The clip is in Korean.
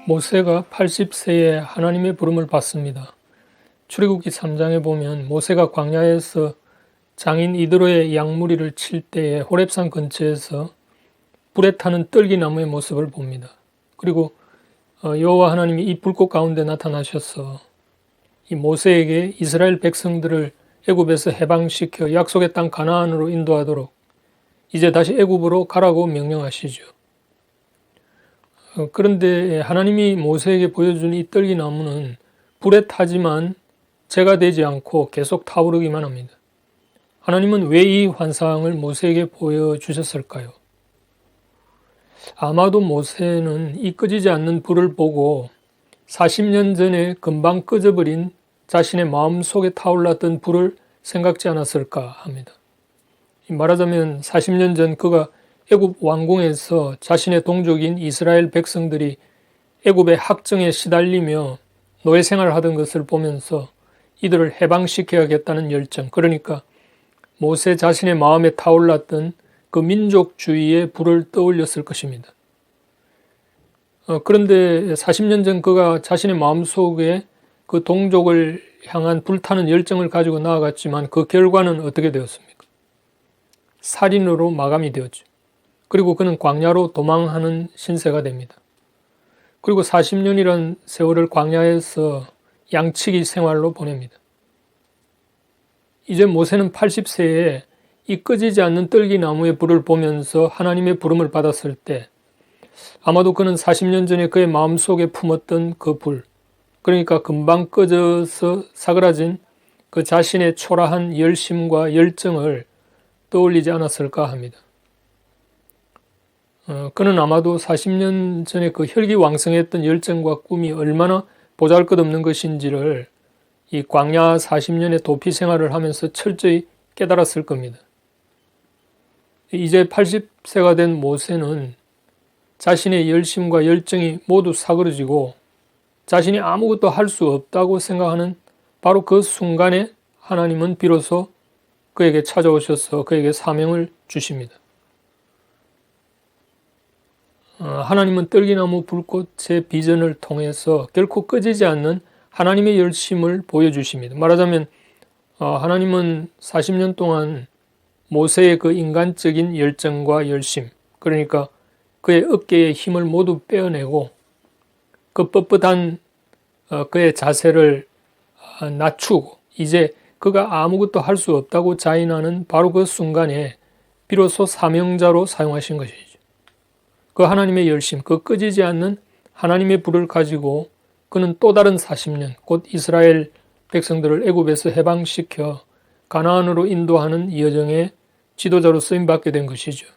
모세가 80세에 하나님의 부름을 받습니다. 출애굽기 3장에 보면 모세가 광야에서 장인 이드로의 양무리를 칠 때에 호렙산 근처에서 불에 타는 떨기나무의 모습을 봅니다. 그리고 여호와 하나님이 이 불꽃 가운데 나타나셔서 이 모세에게 이스라엘 백성들을 애굽에서 해방시켜 약속의 땅 가나안으로 인도하도록 이제 다시 애굽으로 가라고 명령하시죠. 그런데 하나님이 모세에게 보여준 이 떨기나무는 불에 타지만 재가 되지 않고 계속 타오르기만 합니다. 하나님은 왜 이 환상을 모세에게 보여주셨을까요? 아마도 모세는 이 꺼지지 않는 불을 보고 40년 전에 금방 꺼져버린 자신의 마음속에 타올랐던 불을 생각지 않았을까 합니다. 말하자면 40년 전 그가 애굽 왕궁에서 자신의 동족인 이스라엘 백성들이 애굽의 학정에 시달리며 노예 생활을 하던 것을 보면서 이들을 해방시켜야겠다는 열정, 그러니까 모세 자신의 마음에 타올랐던 그 민족주의의 불을 떠올렸을 것입니다. 그런데 40년 전 그가 자신의 마음속에 그 동족을 향한 불타는 열정을 가지고 나아갔지만 그 결과는 어떻게 되었습니까? 살인으로 마감이 되었죠. 그리고 그는 광야로 도망하는 신세가 됩니다. 그리고 40년이란 세월을 광야에서 양치기 생활로 보냅니다. 이제 모세는 80세에 이 꺼지지 않는 떨기나무의 불을 보면서 하나님의 부름을 받았을 때 아마도 그는 40년 전에 그의 마음속에 품었던 그 불, 그러니까 금방 꺼져서 사그라진 그 자신의 초라한 열심과 열정을 떠올리지 않았을까 합니다. 그는 아마도 40년 전에 그 혈기왕성했던 열정과 꿈이 얼마나 보잘것없는 것인지를 이 광야 40년의 도피 생활을 하면서 철저히 깨달았을 겁니다. 이제 80세가 된 모세는 자신의 열심과 열정이 모두 사그러지고 자신이 아무것도 할 수 없다고 생각하는 바로 그 순간에 하나님은 비로소 그에게 찾아오셔서 그에게 사명을 주십니다. 하나님은 떨기나무 불꽃의 비전을 통해서 결코 꺼지지 않는 하나님의 열심을 보여주십니다. 말하자면 하나님은 40년 동안 모세의 그 인간적인 열정과 열심, 그러니까 그의 어깨의 힘을 모두 빼어내고 그 뻣뻣한 그의 자세를 낮추고 이제 그가 아무것도 할 수 없다고 자인하는 바로 그 순간에 비로소 사명자로 사용하신 것이죠. 그 하나님의 열심, 그 꺼지지 않는 하나님의 불을 가지고 그는 또 다른 40년, 곧 이스라엘 백성들을 애굽에서 해방시켜 가나안으로 인도하는 여정의 지도자로 쓰임받게 된 것이죠.